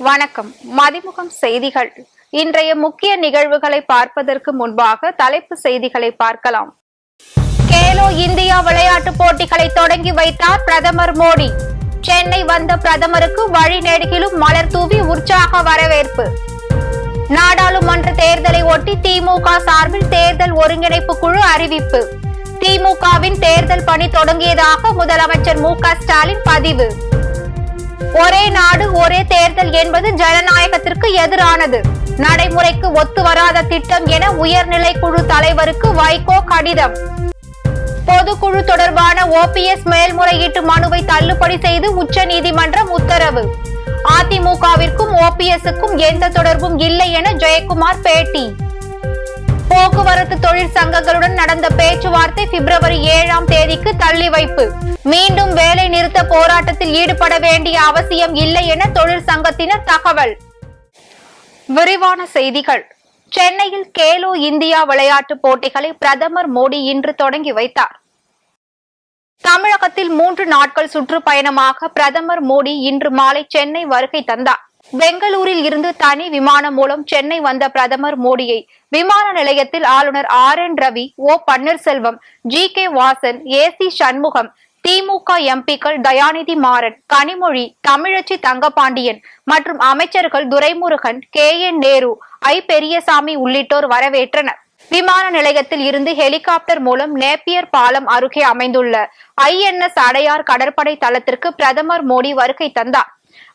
வணக்கம். மதிமுகம் செய்திகள். இன்றைய முக்கிய நிகழ்வுகளை பார்ப்பதற்கு முன்பாக தலைப்பு செய்திகளை பார்க்கலாம். கேலோ இந்தியா விளையாட்டுப் போட்டிகளை தொடங்கி வைத்தார் பிரதமர் மோடி. சென்னை வந்த பிரதமருக்கு வழி நெடுகிலும் மலர் தூவி உற்சாக வரவேற்பு. நாடாளுமன்ற தேர்தலை ஒட்டி திமுக சார்பில் தேர்தல் ஒருங்கிணைப்பு குழு அறிவிப்பு. திமுகவின் தேர்தல் பணி தொடங்கியதாக முதலமைச்சர் மு.க.ஸ்டாலின் பதிவு. ஒரே நாடு ஒரே தேர்தல் என்பது ஜனநாயகத்திற்கு எதிரானது, நடைமுறைக்கு ஒத்து வராத திட்டம் என உயர்நிலை குழு தலைவருக்கு வைகோ கடிதம். பொதுக்குழு தொடர்பான OPS மேல்முறையீட்டு மனுவை தள்ளுபடி செய்து உச்சநீதிமன்றம் உத்தரவு. அதிமுகவிற்கும் OPSக்கும் எந்த தொடர்பும் இல்லை என ஜெயக்குமார் பேட்டி. போக்குவரத்து தொழிற்சங்கங்களுடன் நடந்த பேச்சுவார்த்தை பிப்ரவரி 7ஆம் தேதிக்கு தள்ளி வைப்பு. மீண்டும் வேலை நிறுத்த போராட்டத்தில் ஈடுபட வேண்டிய அவசியம் இல்லை என தொழிற்சங்கத்தினர் தகவல். விரிவான செய்திகள். சென்னையில் கேலோ இந்தியா விளையாட்டுப் போட்டிகளை பிரதமர் மோடி இன்று தொடங்கி வைத்தார். தமிழகத்தில் 3 நாட்கள் சுற்றுப்பயணமாக பிரதமர் மோடி இன்று மாலை சென்னை வருகை தந்தார். பெங்களூரில் இருந்து தனி விமானம் மூலம் சென்னை வந்த பிரதமர் மோடியை விமான நிலையத்தில் ஆளுநர் RN Ravi, O Panneerselvam, GK Vasan, AC Shanmugam, திமுக MPக்கள் தயாநிதி மாறன், கனிமொழி, தமிழச்சி தங்கபாண்டியன் மற்றும் அமைச்சர்கள் துரைமுருகன், KN நேரு, I பெரியசாமி உள்ளிட்டோர் வரவேற்றனர். விமான நிலையத்தில் இருந்து ஹெலிகாப்டர் மூலம் நேப்பியர் பாலம் அருகே அமைந்துள்ள INS அடையார் கடற்படை தளத்திற்கு பிரதமர் மோடி வருகை தந்தார்.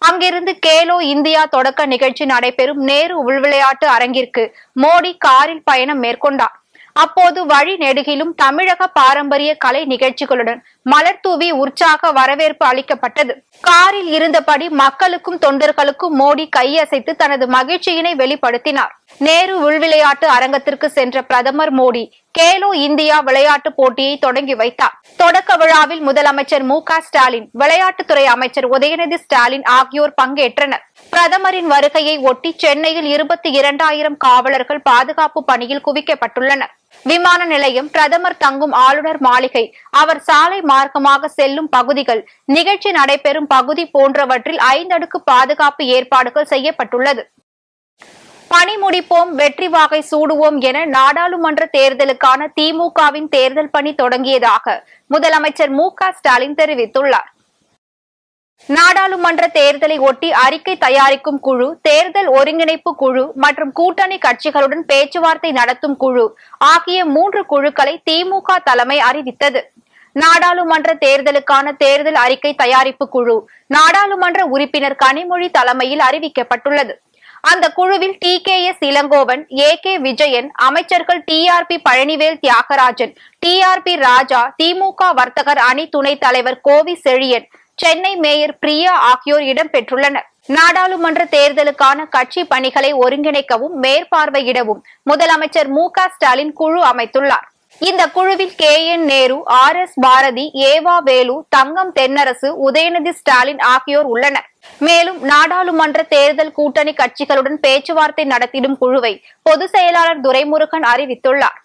அங்கிருந்து கேலோ இந்தியா தொடக்க நிகழ்ச்சி நடைபெறும் நேரு உள்விளையாட்டு அரங்கிற்கு மோடி காரில் பயணம் மேற்கொண்டார். அப்போது வழி நெடுகிலும் தமிழக பாரம்பரிய கலை நிகழ்ச்சிகளுடன் மலர் தூவி உற்சாக வரவேற்பு அளிக்கப்பட்டது. காரில் இருந்தபடி மக்களுக்கும் தொண்டர்களுக்கும் மோடி கையசைத்து தனது மகிழ்ச்சியினை வெளிப்படுத்தினார். நேரு உள்விளையாட்டு அரங்கத்திற்கு சென்ற பிரதமர் மோடி கேலோ இந்தியா விளையாட்டு போட்டியை தொடங்கி வைத்தார். தொடக்க விழாவில் முதலமைச்சர் மு.க.ஸ்டாலின், விளையாட்டுத்துறை அமைச்சர் உதயநிதி ஸ்டாலின் ஆகியோர் பங்கேற்றனர். பிரதமரின் வருகையை ஒட்டி சென்னையில் 22,000 காவலர்கள் பாதுகாப்பு பணியில் குவிக்கப்பட்டுள்ளனர். விமான நிலையம், பிரதமர் தங்கும் ஆளுநர் மாளிகை, அவர் சாலை மார்க்கமாக செல்லும் பகுதிகள், நிகழ்ச்சி நடைபெறும் பகுதி போன்றவற்றில் 5 அடுக்கு பாதுகாப்பு ஏற்பாடுகள் செய்யப்பட்டுள்ளது. பணி முடிப்போம், வெற்றி வாகை சூடுவோம் என நாடாளுமன்ற தேர்தலுக்கான திமுகவின் தேர்தல் பணி தொடங்கியதாக முதலமைச்சர் மு.க.ஸ்டாலின் தெரிவித்துள்ளார். நாடாளுமன்ற தேர்தலை ஒட்டி அறிக்கை தயாரிக்கும் குழு, தேர்தல் ஒருங்கிணைப்பு குழு மற்றும் கூட்டணி கட்சிகளுடன் பேச்சுவார்த்தை நடத்தும் குழு ஆகிய 3 குழுக்களை திமுக தலைமை அறிவித்தது. நாடாளுமன்ற தேர்தலுக்கான தேர்தல் அறிக்கை தயாரிப்பு குழு நாடாளுமன்ற உறுப்பினர் கனிமொழி தலைமையில் அறிவிக்கப்பட்டுள்ளது. அந்த குழுவில் TKS இளங்கோவன், AK விஜயன், அமைச்சர்கள் TRP பழனிவேல் தியாகராஜன், TRP ராஜா, திமுக வர்த்தகர் அணி துணைத் தலைவர் கோவி செழியன், சென்னை மேயர் பிரியா ஆகியோர் இடம்பெற்றுள்ளனர். நாடாளுமன்ற தேர்தலுக்கான கட்சி பணிகளை ஒருங்கிணைக்கவும் மேற்பார்வையிடவும் முதலமைச்சர் மு.க.ஸ்டாலின் குழு அமைத்துள்ளார். இந்த குழுவில் KN நேரு, RS பாரதி, ஏவா வேலு, தங்கம் தென்னரசு, உதயநிதி ஸ்டாலின் ஆகியோர் உள்ளனர். மேலும் நாடாளுமன்ற தேர்தல் கூட்டணி கட்சிகளுடன் பேச்சுவார்த்தை நடத்திடும் குழுவை பொதுச் செயலாளர் துரைமுருகன் அறிவித்துள்ளார்.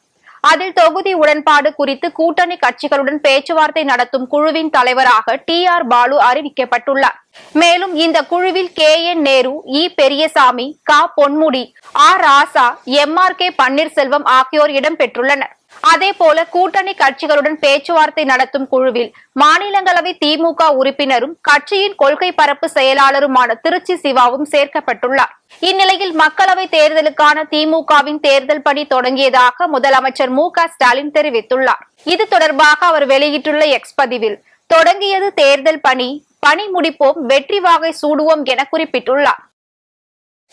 அதில் தொகுதி உடன்பாடு குறித்து கூட்டணி கட்சிகளுடன் பேச்சுவார்த்தை நடத்தும் குழுவின் தலைவராக TR பாலு அறிவிக்கப்பட்டுள்ளார். மேலும் இந்த குழுவில் KN Nehru, E Periyasamy, K Ponmudi, R ராசா, MRK பன்னீர்செல்வம் ஆகியோர் இடம்பெற்றுள்ளனர். அதேபோல கூட்டணி கட்சிகளுடன் பேச்சுவார்த்தை நடத்தும் குழுவில் மாநிலங்களவை திமுக உறுப்பினரும் கட்சியின் கொள்கை பரப்பு செயலாளருமான திருச்சி சிவாவும் சேர்க்கப்பட்டுள்ளார். இந்நிலையில் மக்களவை தேர்தலுக்கான திமுகவின் தேர்தல் பணி தொடங்கியதாக முதலமைச்சர் மு.க.ஸ்டாலின் தெரிவித்துள்ளார். இது தொடர்பாக அவர் வெளியிட்டுள்ள X பதிவில், தொடங்கியது தேர்தல் பணி, பணி முடிப்போம், வெற்றி வாகை சூடுவோம் என குறிப்பிட்டுள்ளார்.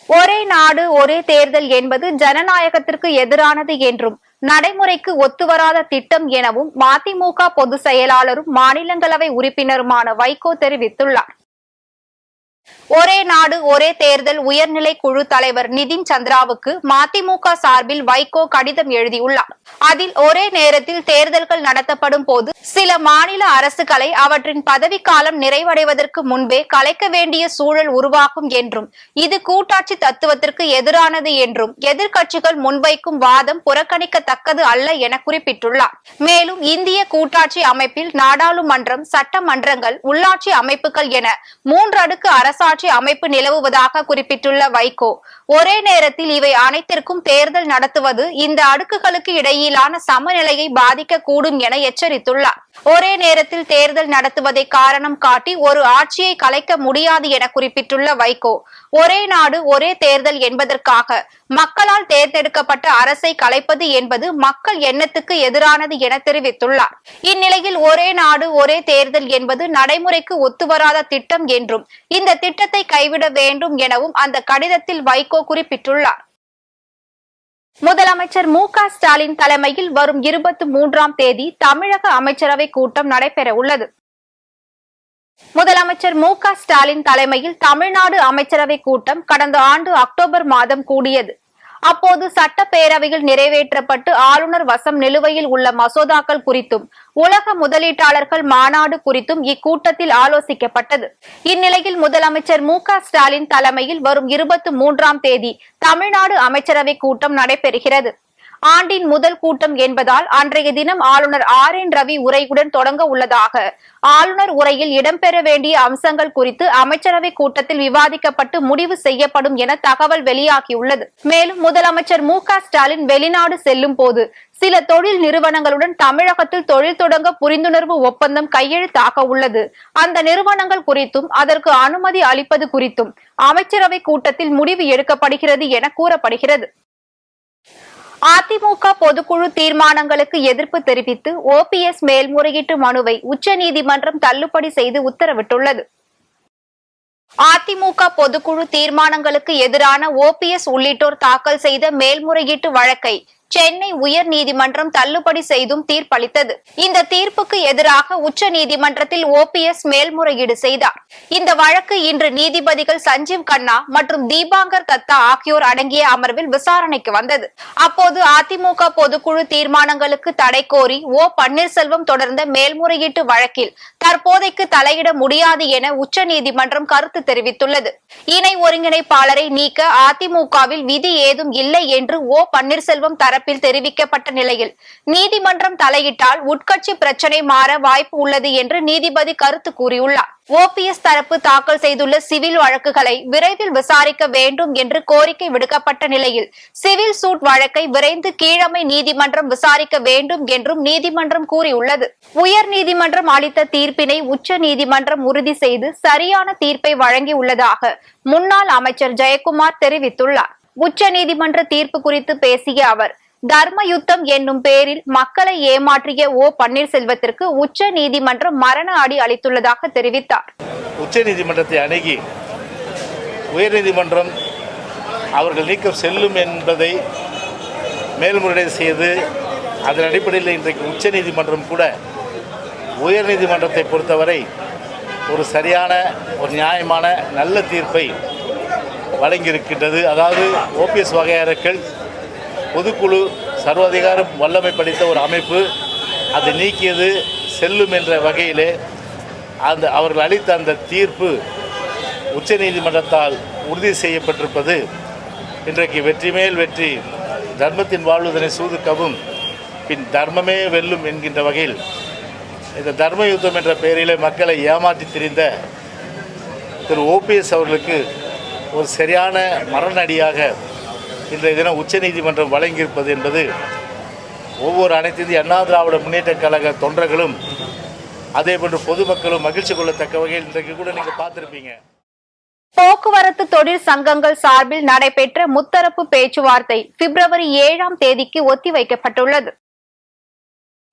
ஒரே நாடு ஒரே தேர்தல் என்பது ஜனநாயகத்திற்கு எதிரானது என்றும் நடைமுறைக்கு ஒத்துவராத திட்டம் எனவும் மதிமுக பொதுச் செயலாளரும் மாநிலங்களவை உறுப்பினருமான வைகோ தெரிவித்துள்ளார். ஒரே நாடு ஒரே தேர்தல் உயர்நிலை குழு தலைவர் நிதின் சந்திராவுக்கு மதிமுக சார்பில் வைகோ கடிதம் எழுதியுள்ளார். அதில் ஒரே நேரத்தில் தேர்தல்கள் நடத்தப்படும் போது சில மாநில அரசுகளை அவற்றின் பதவிக்காலம் நிறைவடைவதற்கு முன்பே கலைக்க வேண்டிய சூழல் உருவாகும் என்றும் இது கூட்டாட்சி தத்துவத்திற்கு எதிரானது என்றும் எதிர்க்கட்சிகள் முன்வைக்கும் வாதம் புறக்கணிக்கத்தக்கது அல்ல என குறிப்பிட்டுள்ளார். மேலும் இந்திய கூட்டாட்சி அமைப்பில் நாடாளுமன்றம், சட்டமன்றங்கள், உள்ளாட்சி அமைப்புகள் என 3 அடுக்கு அரசு அரசாட்சி அமைப்பு நிலவுவதாக குறிப்பிட்டுள்ள வைகோ, ஒரே நேரத்தில் இவை அனைத்திற்கும் தேர்தல் நடத்துவது இந்த அடுக்குகளுக்கு இடையிலான சமநிலையை பாதிக்கக்கூடும் என எச்சரித்துள்ளார். ஒரே நேரத்தில் தேர்தல் நடத்துவதை காரணம் காட்டி ஒரு ஆட்சியை கலைக்க முடியாது என குறிப்பிட்டுள்ள வைகோ, ஒரே நாடு ஒரே தேர்தல் என்பதற்காக மக்களால் தேர்ந்தெடுக்கப்பட்ட அரசை கலைப்பது என்பது மக்கள் எண்ணத்துக்கு எதிரானது என தெரிவித்துள்ளார். இந்நிலையில் ஒரே நாடு ஒரே தேர்தல் என்பது நடைமுறைக்கு ஒத்துவராத திட்டம் என்றும் இந்த திட்டத்தை கைவிட வேண்டும் எனவும் அந்த கடிதத்தில் வைகோ குறிப்பிட்டுள்ளார். முதலமைச்சர் மு.க. ஸ்டாலின் தலைமையில் வரும் 23ஆம் தேதி தமிழக அமைச்சரவை கூட்டம் நடைபெற உள்ளது. முதலமைச்சர் மு.க. ஸ்டாலின் தலைமையில் தமிழ்நாடு அமைச்சரவை கூட்டம் கடந்த ஆண்டு அக்டோபர் மாதம் கூடியது. அப்போது சட்டப்பேரவையில் நிறைவேற்றப்பட்டு ஆளுநர் வசம் நிலுவையில் உள்ள மசோதாக்கள் குறித்தும் உலக முதலீட்டாளர்கள் மாநாடு குறித்தும் இக்கூட்டத்தில் ஆலோசிக்கப்பட்டது. இந்நிலையில் முதலமைச்சர் மு.க. ஸ்டாலின் தலைமையில் வரும் 23ஆம் தேதி தமிழ்நாடு அமைச்சரவை கூட்டம் நடைபெறுகிறது. ஆண்டின் முதல் கூட்டம் என்பதால் அன்றைய தினம் ஆளுநர் RN ரவி உரையுடன் தொடங்க உள்ளதாக ஆளுநர் உரையில் இடம்பெற வேண்டிய அம்சங்கள் குறித்து அமைச்சரவை கூட்டத்தில் விவாதிக்கப்பட்டு முடிவு செய்யப்படும் என தகவல் வெளியாகியுள்ளது. மேலும் முதலமைச்சர் மு.க. ஸ்டாலின் வெளிநாடு செல்லும் போது சில தொழில் நிறுவனங்களுடன் தமிழகத்தில் தொழில் தொடங்க புரிந்துணர்வு ஒப்பந்தம் கையெழுத்தாக உள்ளது. அந்த நிறுவனங்கள் குறித்தும் அதற்கு அனுமதி அளிப்பது குறித்தும் அமைச்சரவை கூட்டத்தில் முடிவு எடுக்கப்படுகிறது என கூறப்படுகிறது. அதிமுக பொதுக்குழு தீர்மானங்களுக்கு எதிர்ப்பு தெரிவித்து OPS மேல்முறையீட்டு மனுவை உச்சநீதிமன்றம் தள்ளுபடி செய்து உத்தரவிட்டுள்ளது. அதிமுக பொதுக்குழு தீர்மானங்களுக்கு எதிரான OPS உள்ளிட்டோர் தாக்கல் செய்த மேல்முறையீட்டு வழக்கை சென்னை உயர் நீதிமன்றம் தள்ளுபடி செய்தும் தீர்ப்பளித்தது. இந்த தீர்ப்புக்கு எதிராக உச்ச நீதிமன்றத்தில் OPS மேல்முறையீடு செய்தார். இந்த வழக்கு இன்று நீதிபதிகள் சஞ்சீவ் கண்ணா மற்றும் தீபாங்கர் தத்தா ஆகியோர் அடங்கிய அமர்வில் விசாரணைக்கு வந்தது. அப்போது அதிமுக பொதுக்குழு தீர்மானங்களுக்கு தடை கோரி பன்னீர்செல்வம் தொடர்ந்த மேல்முறையீட்டு வழக்கில் தற்போதைக்கு தலையிட முடியாது என உச்ச நீதிமன்றம் கருத்து தெரிவித்துள்ளது. இணை ஒருங்கிணைப்பாளரை நீக்க அதிமுகவில் விதி ஏதும் இல்லை என்று பன்னீர்செல்வம் தரப்பில் தெரிவிக்கப்பட்ட நிலையில் நீதிமன்றம் தலையிட்டால் உட்கட்சி பிரச்சனை மாற வாய்ப்பு உள்ளது என்று நீதிபதி கருத்து கூறியுள்ளார். OPS தரப்பு தாக்கல் செய்துள்ள சிவில் வழக்குகளை விரைவில் விசாரிக்க வேண்டும் என்று கோரிக்கை விடுக்கப்பட்ட நிலையில் சிவில் சூட் வழக்கை விரைந்து கீழமை நீதிமன்றம் விசாரிக்க வேண்டும் என்றும் நீதிமன்றம் கூறியுள்ளது. உயர் நீதிமன்றம் அளித்த தீர்ப்பினை உச்ச நீதிமன்றம் உறுதி செய்து சரியான தீர்ப்பை வழங்கியுள்ளதாக முன்னாள் அமைச்சர் ஜெயக்குமார் தெரிவித்துள்ளார். உச்ச நீதிமன்ற தீர்ப்பு குறித்து பேசிய அவர், தர்ம யுத்தம் என்னும் பேரில் மக்களை ஏமாற்றிய பன்னீர்செல்வத்திற்கு உச்ச நீதிமன்றம் மரண அடி அளித்துள்ளதாக தெரிவித்தார். உச்ச நீதிமன்றத்தை அணுகி உயர்நீதிமன்றம் அவர்கள் நீக்கம் செல்லும் என்பதை மேல்முறையீடு செய்து அதன் அடிப்படையில் இன்றைக்கு உச்ச நீதிமன்றம் கூட உயர்நீதிமன்றத்தை பொறுத்தவரை ஒரு சரியான ஒரு நியாயமான நல்ல தீர்ப்பை வழங்கியிருக்கின்றது. அதாவது OPS வகையறுக்கள் பொதுக்குழு சர்வாதிகாரம் வல்லமை படைத்த ஒரு அமைப்பு, அதை நீக்கியது செல்லும் என்ற வகையிலே அவர்கள் அளித்த அந்த தீர்ப்பு உச்ச நீதிமன்றத்தால் உறுதி செய்யப்பட்டிருப்பது இன்றைக்கு வெற்றி மேல் வெற்றி, தர்மத்தின் வாழ்வதனை சூதுக்கவும் பின் தர்மமே வெல்லும் என்கின்ற வகையில் இந்த தர்ம யுத்தம் என்ற பெயரிலே மக்களை ஏமாற்றி திரிந்த திரு OPS அவர்களுக்கு ஒரு சரியான மரணடியாக இன்றைய தினம் உச்ச நீதிமன்றம் வழங்கியிருப்பது என்பது ஒவ்வொரு அனைத்து இந்திய அண்ணா திராவிட முன்னேற்ற கழக தொண்டர்களும் அதேபோன்று பொதுமக்களும் மகிழ்ச்சி கொள்ளத்தக்க வகையில் இன்றைக்கு கூட நீங்க பார்த்திருப்பீங்க. போக்குவரத்து தொழில் சங்கங்கள் சார்பில் நடைபெற்ற முத்தரப்பு பேச்சுவார்த்தை பிப்ரவரி 7ஆம் தேதிக்கு ஒத்திவைக்கப்பட்டுள்ளது.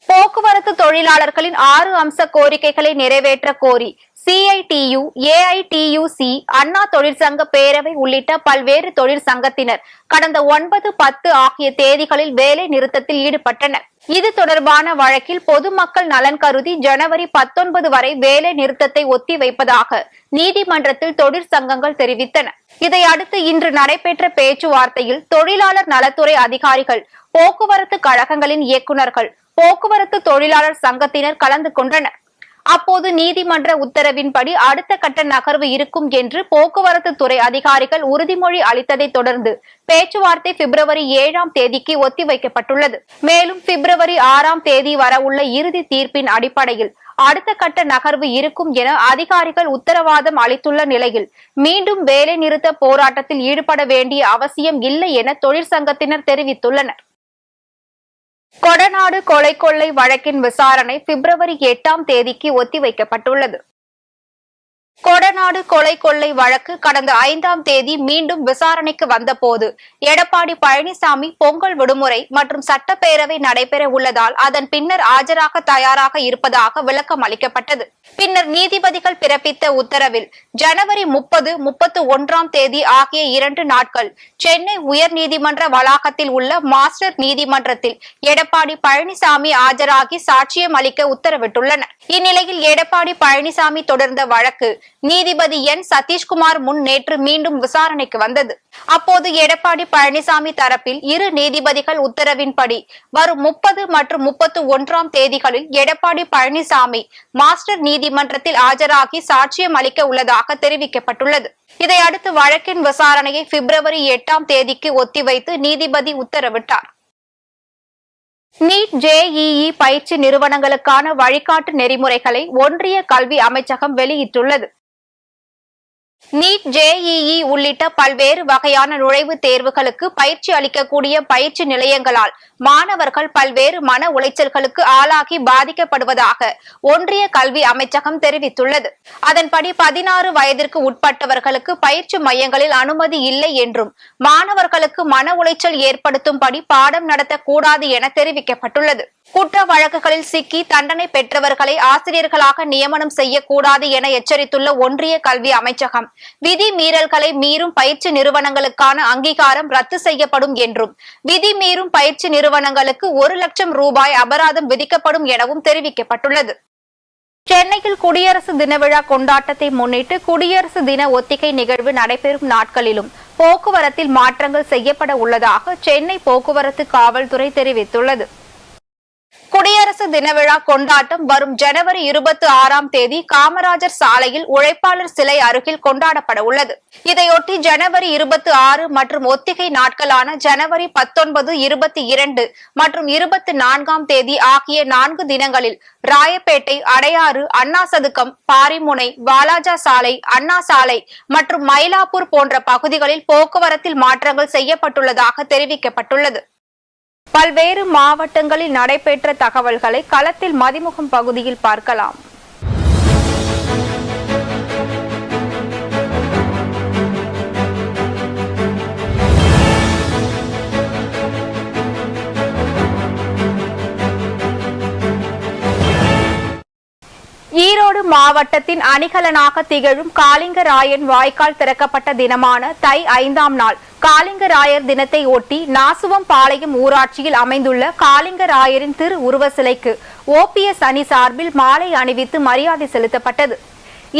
போக்குவரத்து தொழிலாளர்களின் 6 அம்ச கோரிக்கைகளை நிறைவேற்ற கோரி CITU, AITUC, அண்ணா தொழிற்சங்க பேரவை உள்ளிட்ட பல்வேறு தொழிற்சங்கத்தினர் கடந்த 9, 10 ஆகிய தேதிகளில் வேலை நிறுத்தத்தில் ஈடுபட்டனர். இது தொடர்பான வழக்கில் பொதுமக்கள் நலன் கருதி ஜனவரி 19 வரை வேலை நிறுத்தத்தை ஒத்திவைப்பதாக நீதிமன்றத்தில் தொழிற்சங்கங்கள் தெரிவித்தன. இதையடுத்து இன்று நடைபெற்ற பேச்சுவார்த்தையில் தொழிலாளர் நலத்துறை அதிகாரிகள், போக்குவரத்து கழகங்களின் இயக்குநர்கள், போக்குவரத்து தொழிலாளர் சங்கத்தினர் கலந்து கொண்டனர். அப்போது நீதிமன்ற உத்தரவின்படி அடுத்த கட்ட நகர்வு இருக்கும் என்று போக்குவரத்து துறை அதிகாரிகள் உறுதிமொழி அளித்ததை தொடர்ந்து பேச்சுவார்த்தை பிப்ரவரி 7ஆம் தேதிக்கு ஒத்திவைக்கப்பட்டுள்ளது. மேலும் பிப்ரவரி 6ஆம் தேதி வரவுள்ள இறுதி தீர்ப்பின் அடிப்படையில் அடுத்த கட்ட நகர்வு இருக்கும் என அதிகாரிகள் உத்தரவாதம் அளித்துள்ள நிலையில் மீண்டும் வேலை நிறுத்த போராட்டத்தில் ஈடுபட வேண்டிய அவசியம் இல்லை என தொழிற்சங்கத்தினர் தெரிவித்துள்ளனர். கொடநாடு கொலை கொள்ளை வழக்கின் விசாரணை பிப்ரவரி 8ஆம் தேதிக்கு ஒத்திவைக்கப்பட்டுள்ளது. கொடநாடு கொலை கொள்ளை வழக்கு கடந்த 5ஆம் தேதி மீண்டும் விசாரணைக்கு வந்தபோது எடப்பாடி பழனிசாமி பொங்கல் விடுமுறை மற்றும் சட்டப்பேரவை நடைபெற உள்ளதால் அதன் பின்னர் ஆஜராக தயாராக இருப்பதாக விளக்கம் அளிக்கப்பட்டது. பின்னர் நீதிபதிகள் பிறப்பித்த உத்தரவில் ஜனவரி 30, 31ஆம் தேதி ஆகிய 2 நாட்கள் சென்னை உயர்நீதிமன்ற வளாகத்தில் உள்ள மாஸ்டர் நீதிமன்றத்தில் எடப்பாடி பழனிசாமி ஆஜராகி சாட்சியம் அளிக்க உத்தரவிட்டுள்ளனர். இந்நிலையில் எடப்பாடி பழனிசாமி தொடர்ந்த வழக்கு நீதிபதி என் சதீஷ்குமார் முன் நேற்று மீண்டும் விசாரணைக்கு வந்தது. அப்போது எடப்பாடி பழனிசாமி தரப்பில் இரு நீதிபதிகள் உத்தரவின்படி வரும் 30 மற்றும் 31ஆம் தேதிகளில் எடப்பாடி பழனிசாமி மாஸ்டர் நீதிமன்றத்தில் ஆஜராகி சாட்சியம் அளிக்க உள்ளதாக தெரிவிக்கப்பட்டுள்ளது. இதையடுத்து வழக்கின் விசாரணையை பிப்ரவரி 8ஆம் தேதிக்கு ஒத்திவைத்து நீதிபதி உத்தரவிட்டார். நீட் JEE பயிற்சி நிறுவனங்களுக்கான வழிகாட்டு நெறிமுறைகளை ஒன்றிய கல்வி அமைச்சகம் வெளியிட்டுள்ளது. நீட் JEE உள்ளிட்ட பல்வேறு வகையான நுழைவுத் தேர்வுகளுக்கு பயிற்சி அளிக்கக்கூடிய பயிற்சி நிலையங்களால் மாணவர்கள் பல்வேறு மன உளைச்சல்களுக்கு ஆளாகி பாதிக்கப்படுவதாக ஒன்றிய கல்வி அமைச்சகம் தெரிவித்துள்ளது. அதன்படி 16 வயதிற்கு உட்பட்டவர்களுக்கு பயிற்சி மையங்களில் அனுமதி இல்லை என்றும் மாணவர்களுக்கு மன உளைச்சல் ஏற்படுத்தும்படி பாடம் நடத்தக்கூடாது என தெரிவிக்கப்பட்டுள்ளது. குற்ற வழக்குகளில் சிக்கி தண்டனை பெற்றவர்களை ஆசிரியர்களாக நியமனம் செய்யக்கூடாது என எச்சரித்துள்ள ஒன்றிய கல்வி அமைச்சகம் விதி மீறல்களை மீறும் பயிற்சி நிறுவனங்களுக்கான அங்கீகாரம் ரத்து செய்யப்படும் என்றும் விதி மீறும் பயிற்சி நிறுவனங்களுக்கு 1 லட்சம் ரூபாய் அபராதம் விதிக்கப்படும் எனவும் தெரிவிக்கப்பட்டுள்ளது. சென்னையில் குடியரசு தின விழா கொண்டாட்டத்தை முன்னிட்டு குடியரசு தின ஒத்திகை நிகழ்வு நடைபெறும் நாட்களிலும் போக்குவரத்தில் மாற்றங்கள் செய்யப்பட உள்ளதாக சென்னை போக்குவரத்து காவல்துறை தெரிவித்துள்ளது. குடியரசு தின விழா கொண்டாட்டம் வரும் ஜனவரி 26ஆம் தேதி காமராஜர் சாலையில் உழைப்பாளர் சிலை அருகில் கொண்டாடப்பட உள்ளது. இதையொட்டி ஜனவரி 26 மற்றும் ஒத்திகை நாட்களான ஜனவரி 19, 22 மற்றும் 24ஆம் தேதி ஆகிய 4 தினங்களில் ராயப்பேட்டை, அடையாறு, அண்ணா சதுக்கம், பாரிமுனை, வாலாஜா சாலை, அண்ணா சாலை மற்றும் மயிலாப்பூர் போன்ற பகுதிகளில் போக்குவரத்தில் மாற்றங்கள் செய்யப்பட்டுள்ளதாக தெரிவிக்கப்பட்டுள்ளது. பல்வேறு மாவட்டங்களில் நடைபெற்ற தகவல்களை களத்தில் மதிமுகம் பகுதியில் பார்க்கலாம். ஈரோடு மாவட்டத்தின் அணிகலனாக திகழும் காளிங்கராயன் வாய்க்கால் திறக்கப்பட்ட தினமான தை 5ஆம் நாள் காளிங்கராயர் தினத்தை ஒட்டி நாசுவம்பாளையம் ஊராட்சியில் அமைந்துள்ள காளிங்கராயரின் திரு உருவ சிலைக்கு OPS அணி சார்பில் மாலை அணிவித்து மரியாதை செலுத்தப்பட்டது.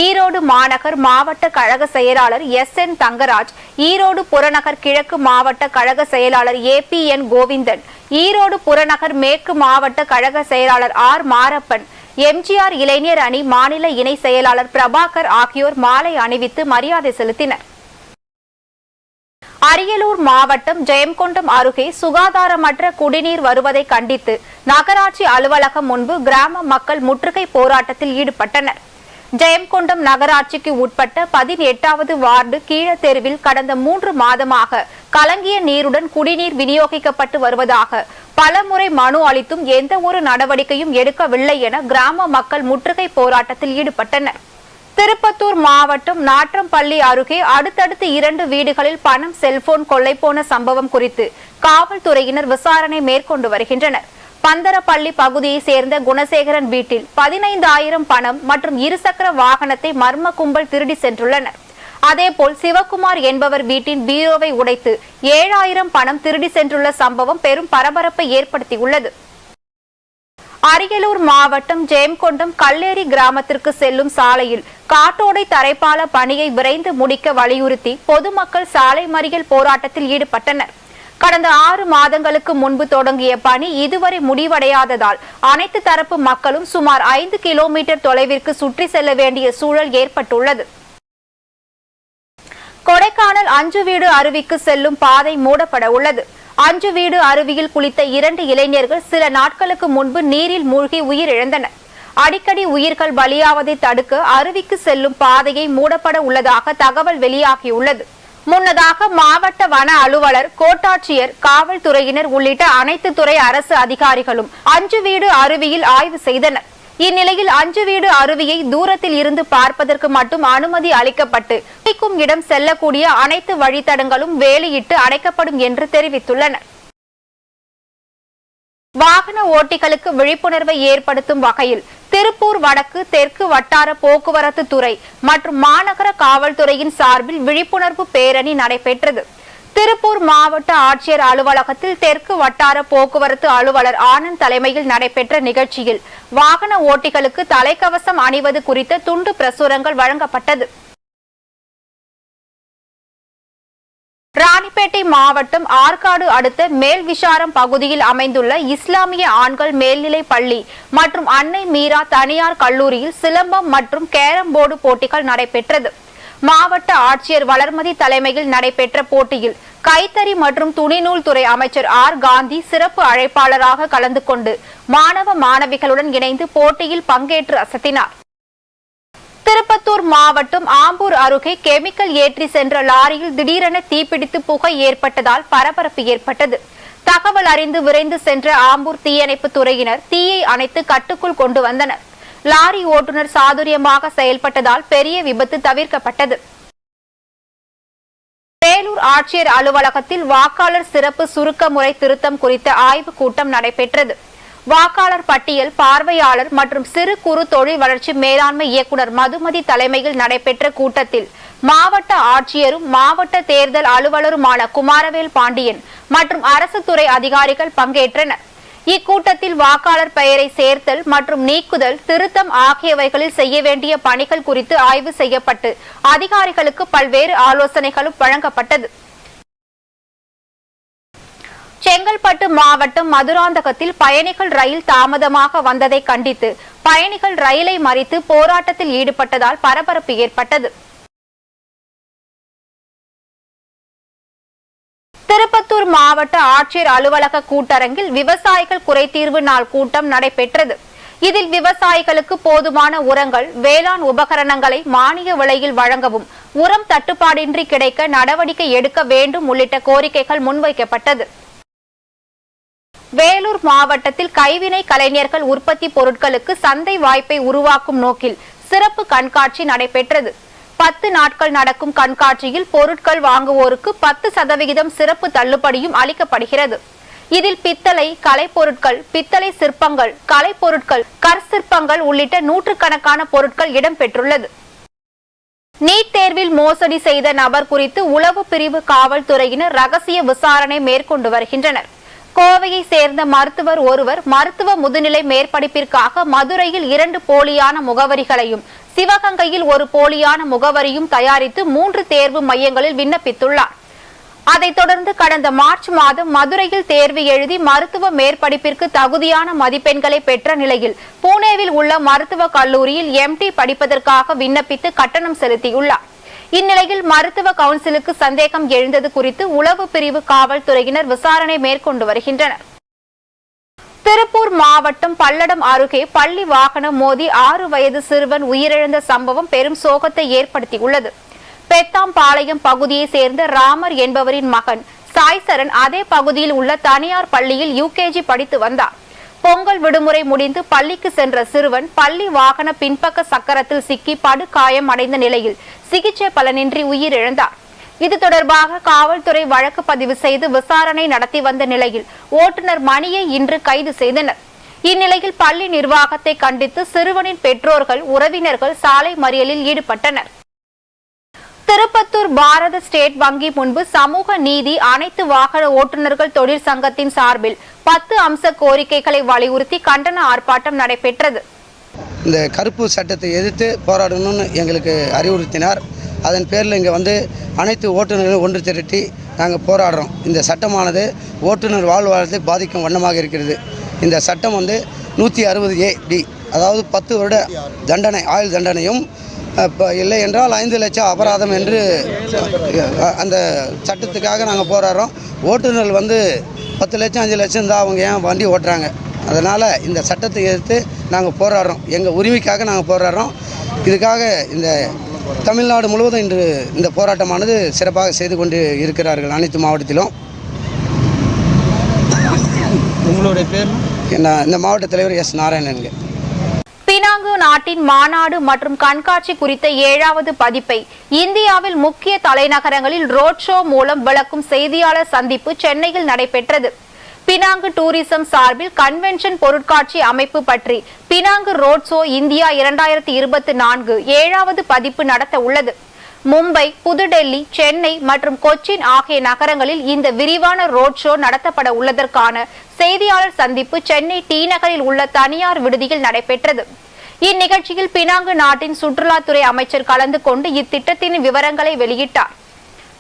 ஈரோடு மாநகர் மாவட்ட கழக செயலாளர் SN தங்கராஜ், ஈரோடு புறநகர் கிழக்கு மாவட்ட கழக செயலாளர் APN கோவிந்தன், ஈரோடு புறநகர் மேற்கு மாவட்ட கழக செயலாளர் R மாரப்பன், MGR இளைஞர் அணி மாநில இணை செயலாளர் பிரபாகர் ஆகியோர் மாலை அணிவித்து மரியாதை செலுத்தினர். அரியலூர் மாவட்டம் ஜெயங்கொண்டம் அருகே சுகாதாரமற்ற குடிநீர் வருவதை கண்டித்து நகராட்சி அலுவலகம் முன்பு கிராம மக்கள் முற்றுகை போராட்டத்தில் ஈடுபட்டனர். ஜெயங்கொண்டம் நகராட்சிக்கு உட்பட்ட 18வது வார்டு கீழத்தெருவில் கடந்த 3 மாதமாக கலங்கிய நீருடன் குடிநீர் விநியோகிக்கப்பட்டு வருவதாக பலமுறை மனு அளித்தும் எந்த ஒரு நடவடிக்கையும் எடுக்கவில்லை என கிராம மக்கள் முற்றுகை போராட்டத்தில் ஈடுபட்டனர். திருப்பத்தூர் மாவட்டம் நாற்றம்பள்ளி அருகே அடுத்தடுத்து 2 வீடுகளில் பணம், செல்போன் கொள்ளை போன சம்பவம் குறித்து காவல்துறையினர் விசாரணை மேற்கொண்டு வருகின்றனர். பந்தரப்பள்ளி பகுதியை சேர்ந்த குணசேகரன் வீட்டில் 15,000 பணம் மற்றும் 2 சக்கர வாகனத்தை மர்ம கும்பல் திருடி சென்றுள்ளனர். அதேபோல் சிவகுமார் என்பவர் வீட்டின் பீரோவை உடைத்து 7,000 பணம் திருடி சென்றுள்ள சம்பவம் பெரும் பரபரப்பை ஏற்படுத்தியுள்ளது. அரியலூர் மாவட்டம் ஜெயங்கொண்டம் கல்லேரி கிராமத்திற்கு செல்லும் சாலையில் காட்டோடை தரைப்பால பணியை விரைந்து முடிக்க வலியுறுத்தி பொதுமக்கள் சாலை மறியல் போராட்டத்தில் ஈடுபட்டனர். கடந்த 6 மாதங்களுக்கு முன்பு தொடங்கிய பணி இதுவரை முடிவடையாததால் அனைத்து தரப்பு மக்களும் சுமார் 5 கிலோமீட்டர் தொலைவிற்கு சுற்றி செல்ல வேண்டிய சூழல் ஏற்பட்டுள்ளது. கொடைக்கானல் அஞ்சுவீடு அருவிக்கு செல்லும் பாதை மூடப்பட உள்ளது. அஞ்சுவீடு அருவியில் குளித்த 2 இளைஞர்கள் சில நாட்களுக்கு முன்பு நீரில் மூழ்கி உயிரிழந்தனர். அடிக்கடி உயிர்கள் பலியாவதை தடுக்க அருவிக்கு செல்லும் பாதையை மூடப்பட உள்ளதாக தகவல் வெளியாகியுள்ளது. முன்னதாக மாவட்ட வன அலுவலர், கோட்டாட்சியர், காவல்துறையினர் உள்ளிட்ட அனைத்து துறை அரசு அதிகாரிகளும் அஞ்சுவீடு அருவியில் ஆய்வு செய்தனர். இந்நிலையில் அஞ்சுவீடு அருவியை தூரத்தில் இருந்து பார்ப்பதற்கு மட்டும் அனுமதி அளிக்கப்பட்டு குளிக்கும் இடம் செல்லக்கூடிய அனைத்து வழித்தடங்களும் வேலியிட்டு அடைக்கப்படும் என்று தெரிவித்துள்ளனர். வாகன ஓட்டிகளுக்கு விழிப்புணர்வை ஏற்படுத்தும் வகையில் திருப்பூர் வடக்கு, தெற்கு வட்டார போக்குவரத்து துறை மற்றும் மாநகர காவல்துறையின் சார்பில் விழிப்புணர்வு பேரணி நடைபெற்றது. திருப்பூர் மாவட்ட ஆட்சியர் அலுவலகத்தில் தெற்கு வட்டார போக்குவரத்து அலுவலர் ஆனந்த் தலைமையில் நடைபெற்ற நிகழ்ச்சியில் வாகன ஓட்டிகளுக்கு தலைக்கவசம் அணிவது குறித்த துண்டு பிரசுரங்கள் வழங்கப்பட்டது. ராணிப்பேட்டை மாவட்டம் ஆற்காடு அடுத்த மேல்விசாரம் பகுதியில் அமைந்துள்ள இஸ்லாமிய ஆண்கள் மேல்நிலை பள்ளி மற்றும் அன்னை மீரா தனியார் கல்லூரியில் சிலம்பம் மற்றும் கேரம் போர்டு போட்டிகள் நடைபெற்றது. மாவட்ட ஆட்சியர் வளர்மதி தலைமையில் நடைபெற்ற போட்டியில் கைத்தறி மற்றும் துணிநூல் துறை அமைச்சர் ஆர். காந்தி சிறப்பு அழைப்பாளராக கலந்து கொண்டு மாணவ மாணவிகளுடன் இணைந்து போட்டியில் பங்கேற்று அசத்தினார். திருப்பத்தூர் மாவட்டம் ஆம்பூர் அருகே கெமிக்கல் ஏற்றி சென்ற லாரியில் திடீரென தீப்பிடித்து புகை ஏற்பட்டதால் பரபரப்பு ஏற்பட்டது. தகவல் அறிந்து விரைந்து சென்ற ஆம்பூர் தீயணைப்பு துறையினர் தீயை அணைத்து கட்டுக்குள் கொண்டு வந்தனர். லாரி ஓட்டுநர் சாதுரியமாக செயல்பட்டதால் பெரிய விபத்து தவிர்க்கப்பட்டது. வேலூர் ஆட்சியர் அலுவலகத்தில் வாக்காளர் சிறப்பு சுருக்க முறை திருத்தம் குறித்த ஆய்வுக் கூட்டம் நடைபெற்றது. வாக்காளர் பட்டியல் பார்வையாளர் மற்றும் சிறு குறு தொழில் வளர்ச்சி மேலாண்மை இயக்குநர் மதுமதி தலைமையில் நடைபெற்ற கூட்டத்தில் மாவட்ட ஆட்சியரும் மாவட்ட தேர்தல் அலுவலருமான குமாரவேல் பாண்டியன் மற்றும் அரசு துறை அதிகாரிகள் பங்கேற்றனர். இக்கூட்டத்தில் வாக்காளர் பெயரை சேர்த்தல் மற்றும் நீக்குதல், திருத்தம் ஆகியவைகளில் செய்ய வேண்டிய பணிகள் குறித்து ஆய்வு செய்யப்பட்டு அதிகாரிகளுக்கு பல்வேறு ஆலோசனைகளும் வழங்கப்பட்டது. செங்கல்பட்டு மாவட்டம் மதுராந்தகத்தில் பயணிகள் ரயில் தாமதமாக வந்ததை கண்டித்து பயணிகள் ரயிலை மறித்து போராட்டத்தில் ஈடுபட்டதால் பரபரப்பு ஏற்பட்டது. திருப்பத்தூர் மாவட்ட ஆட்சியர் அலுவலக கூட்டரங்கில் விவசாயிகள் குறைதீர்வு நாள் கூட்டம் நடைபெற்றது. இதில் விவசாயிகளுக்கு போதுமான உரங்கள், வேளாண் உபகரணங்களை மானிய விலையில் வழங்கவும், உரம் தட்டுப்பாடின்றி கிடைக்க நடவடிக்கை எடுக்க வேண்டும் உள்ளிட்ட கோரிக்கைகள் முன்வைக்கப்பட்டது. வேலூர் மாவட்டத்தில் கைவினை கலைஞர்கள் உற்பத்தி பொருட்களுக்கு சந்தை வாய்ப்பை உருவாக்கும் நோக்கில் சிறப்பு கண்காட்சி நடைபெற்றது. 10 நாட்கள் நடக்கும் கண்காட்சியில் பொருட்கள் வாங்குவோருக்கு 10% சிறப்பு தள்ளுபடியும் அளிக்கப்படுகிறது. இதில் பித்தளை கலைப்பொருட்கள், பித்தளை சிற்பங்கள், கலைப்பொருட்கள், கற்சிற்பங்கள் உள்ளிட்ட நூற்றுக்கணக்கான பொருட்கள் இடம்பெற்றுள்ளது. நீட் தேர்வில் மோசடி செய்த நபர் குறித்து உளவு பிரிவு காவல்துறையினர் ரகசிய விசாரணை மேற்கொண்டு வருகின்றனர். கோவையை சேர்ந்த மருத்துவர் ஒருவர் மருத்துவ முதுநிலை மேற்படிப்பிற்காக மதுரையில் 2 போலியான முகவரிகளையும் சிவகங்கையில் ஒரு போலியான முகவரியும் தயாரித்து 3 தேர்வு மையங்களில் விண்ணப்பித்துள்ளார். அதைத் தொடர்ந்து கடந்த மார்ச் மாதம் மதுரையில் தேர்வு எழுதி மருத்துவ மேற்படிப்பிற்கு தகுதியான மதிப்பெண்களை பெற்ற நிலையில் புனேவில் உள்ள மருத்துவக் கல்லூரியில் MD படிப்பதற்காக விண்ணப்பித்து கட்டணம் செலுத்தியுள்ளார். இந்நிலையில் மருத்துவ கவுன்சிலுக்கு சந்தேகம் எழுந்தது குறித்து உளவு பிரிவு காவல்துறையினர் விசாரணை மேற்கொண்டு வருகின்றனர். திருப்பூர் மாவட்டம் பல்லடம் அருகே பள்ளி வாகனம் மோதி 6 வயது சிறுவன் உயிரிழந்த சம்பவம் பெரும் சோகத்தை ஏற்படுத்தியுள்ளது. பெத்தாம்பாளையம் பகுதியை சேர்ந்த ராமர் என்பவரின் மகன் சாய்சரன் அதே பகுதியில் உள்ள தனியார் பள்ளியில் UKG படித்து வந்தார். பொங்கல் விடுமுறை முடிந்து பள்ளிக்கு சென்ற சிறுவன் பள்ளி வாகன பின்பக்க சக்கரத்தில் சிக்கி படுகாயம் அடைந்த நிலையில் சிகிச்சை பலனின்றி உயிரிழந்தார். இது தொடர்பாக காவல்துறை வழக்கு பதிவு செய்து விசாரணை நடத்தி வந்த நிலையில் ஓட்டுநர் மணியை இன்று கைது செய்தனர். இந்நிலையில் பள்ளி நிர்வாகத்தை கண்டித்து சிறுவனின் பெற்றோர்கள், உறவினர்கள் சாலை மறியலில் ஈடுபட்டனர். திருப்பத்தூர் பாரத ஸ்டேட் வங்கி முன்பு சமூக நீதி அனைத்து வாகன ஓட்டுநர்கள் தொழிற்சங்கத்தின் சார்பில் 10 அம்ச கோரிக்கைகளை வலியுறுத்தி கண்டன ஆர்ப்பாட்டம் நடைபெற்றது. இந்த கருப்பு சட்டத்தை எதிர்த்து போராடணும்னு எங்களுக்கு அறிவுறுத்தினார். அதன் பேரில் இங்கே வந்து அனைத்து ஓட்டுநர்களும் ஒன்று திரட்டி நாங்கள் போராடுறோம். இந்த சட்டமானது ஓட்டுநர் வாழ்வாதாரத்தை பாதிக்கும் வண்ணமாக இருக்கிறது. இந்த சட்டம் வந்து 160A(D), அதாவது 10 வருட தண்டனை, ஆயுள் தண்டனையும், இல்லை என்றால் 5 லட்சம் அபராதம் என்று அந்த சட்டத்துக்காக நாங்கள் போராடுறோம். ஓட்டுநர்கள் வந்து 10 லட்சம் 5 லட்சம் தான் அவங்க ஏன் வண்டி ஓட்டுறாங்க. அதனால் இந்த சட்டத்தை எதிர்த்து நாங்கள் போராடுறோம். எங்கள் உரிமைக்காக நாங்கள் போராடுறோம். இதுக்காக இந்த தமிழ்நாடு முழுவதும் இன்று இந்த போராட்டமானது சிறப்பாக செய்து கொண்டு இருக்கிறார்கள் அனைத்து மாவட்டத்திலும். உங்களுடைய பேர்? இந்த மாவட்ட தலைவர் எஸ். நாராயணனுங்க. பினாங்கு நாட்டின் மாநாடு மற்றும் கண்காட்சி குறித்த 7வது பதிப்பை இந்தியாவில் முக்கிய தலைநகரங்களில் ரோட் ஷோ மூலம் விளக்கும் செய்தியாளர் சந்திப்பு சென்னையில் நடைபெற்றது. பினாங்கு டூரிசம் சார்பில் கன்வென்ஷன் பொருட்காட்சி அமைப்பு பற்றி பினாங்கு ரோட் ஷோ இந்தியா 2024 7வது பதிப்பு நடத்த உள்ளது. மும்பை, புதுடெல்லி, சென்னை மற்றும் கொச்சின் ஆகிய நகரங்களில் இந்த விரிவான ரோட் ஷோ நடத்தப்பட உள்ளதற்கான செய்தியாளர் சந்திப்பு சென்னை டி நகரில் உள்ள தனியார் விடுதியில் நடைபெற்றது. இந்நிகழ்ச்சியில் பினாங்கு நாட்டின் சுற்றுலாத்துறை அமைச்சர் கலந்து கொண்டு இத்திட்டத்தின் விவரங்களை வெளியிட்டார்.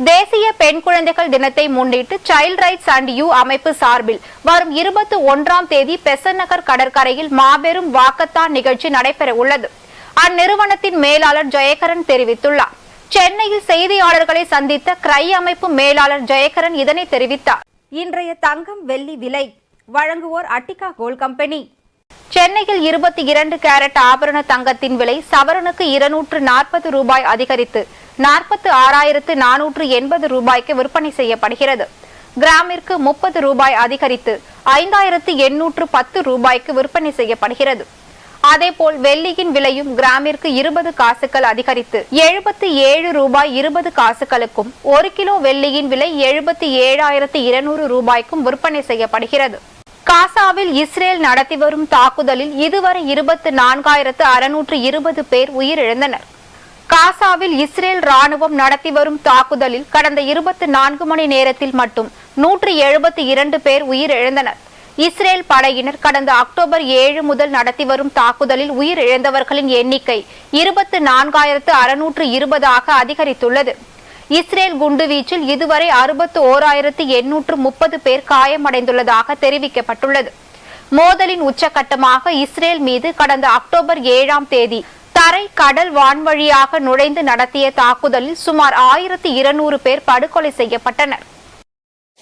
தேசிய பெண் குழந்தைகள் தினத்தை முன்னிட்டு சைல்ட் ரைட்ஸ் அண்ட் யூ அமைப்பு சார்பில் வரும் 21ஆம் தேதி பெசன்ட் நகர் கடற்கரையில் மாபெரும் வாக்கத்தான் நிகழ்ச்சி நடைபெற உள்ளது. அந்நிறுவனத்தின் மேலாளர் ஜெயகரன் தெரிவித்துள்ளார். சென்னையில் செய்தியாளர்களை சந்தித்த கிரை அமைப்பு மேலாளர் ஜெயகரன் இதனை தெரிவித்தார். இன்றைய தங்கம் வெள்ளி விலை வழங்குவோர் அட்டிகா கோல்ட் கம்பெனி. சென்னையில் 22 கேரட் ஆபரண தங்கத்தின் விலை சவரனுக்கு 240 ரூபாய் அதிகரித்து 46,480 ரூபாய்க்கு விற்பனை செய்யப்படுகிறது. கிராமிற்கு 30 ரூபாய் அதிகரித்து 5,810 ரூபாய்க்கு விற்பனை செய்யப்படுகிறது. அதேபோல் வெள்ளியின் விலையும் கிராமிற்கு 20 காசுகள் அதிகரித்து 77 ரூபாய் 20 காசுகளுக்கும், 1 கிலோ வெள்ளியின் விலை 77,200 ரூபாய்க்கும் விற்பனை செய்யப்படுகிறது. காசாவில் இஸ்ரேல் நடத்தி வரும் தாக்குதலில் இதுவரை 24,620 பேர் உயிரிழந்தனர். காசாவில் இஸ்ரேல் ராணுவம் நடத்தி வரும் தாக்குதலில் கடந்த 24 மணி நேரத்தில் மட்டும் 172 பேர் உயிரிழந்தனர். இஸ்ரேல் படையினர் கடந்த அக்டோபர் 7 முதல் நடத்தி வரும் தாக்குதலில் உயிரிழந்தவர்களின் எண்ணிக்கை 24,620 அதிகரித்துள்ளது. இஸ்ரேல் குண்டுவீச்சில் இதுவரை 61,830 பேர் காயமடைந்துள்ளதாக தெரிவிக்கப்பட்டுள்ளது. மோதலின் உச்சகட்டமாக இஸ்ரேல் மீது கடந்த அக்டோபர் 7ஆம் தேதி தரை, கடல், வான்வழியாக நுழைந்து நடத்திய தாக்குதலில் சுமார் 1,200 பேர் படுகொலை செய்யப்பட்டனர்.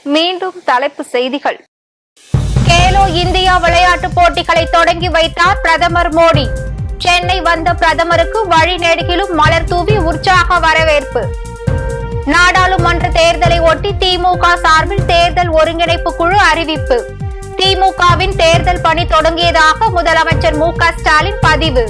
மீண்டும் தலைப்புச் செய்திகள். கேலோ இந்தியா விளையாட்டுப் போட்டிகளை தொடங்கி வைத்தார் பிரதமர் மோடி. சென்னை வந்த பிரதமருக்கு வழிநெடுகிலும் மலர் தூவி உற்சாக வரவேற்பு. நாடாளுமன்ற தேர்தலை ஒட்டி திமுக சார்பில் தேர்தல் ஒருங்கிணைப்பு குழு அறிவிப்பு. திமுகவின் தேர்தல் பணி தொடங்கியதாக முதலமைச்சர் மு.க. ஸ்டாலின் பதிவு.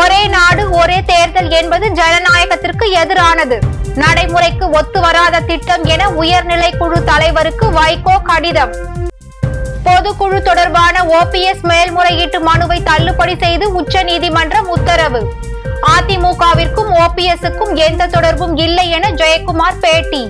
ஒரே நாடு ஒரே தேர்தல் என்பது ஜனநாயகத்திற்கு எதிரானது, நடைமுறைக்கு ஒத்து வராத திட்டம் என உயர்நிலை குழு தலைவருக்கு வைகோ கடிதம். பொதுக்குழு தொடர்பான OPS மேல்முறையீட்டு மனுவை தள்ளுபடி செய்து உச்சநீதிமன்றம் உத்தரவு. அதிமுகவிற்கும் OPSக்கும் எந்த தொடர்பும் இல்லை என ஜெயக்குமார் பேட்டி.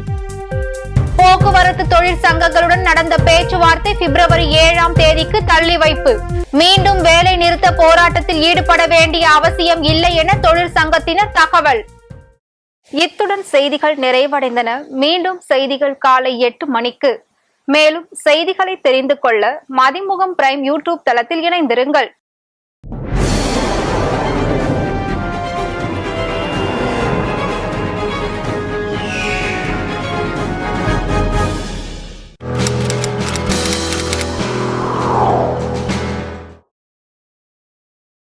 போக்குவரத்து தொழிற்சங்கங்களுடன் நடந்த பேச்சுவார்த்தை பிப்ரவரி 7ஆம் தேதிக்கு தள்ளி வைப்பு. மீண்டும் வேலை நிறுத்த போராட்டத்தில் ஈடுபட வேண்டிய அவசியம் இல்லை என தொழிற்சங்கத்தினர் தகவல். இத்துடன் செய்திகள் நிறைவடைந்தன. மீண்டும் செய்திகள் காலை 8 மணிக்கு. மேலும் செய்திகளை தெரிந்து கொள்ள மதிமுகம் பிரைம் யூடியூப் தளத்தில் இணைந்திருங்கள்.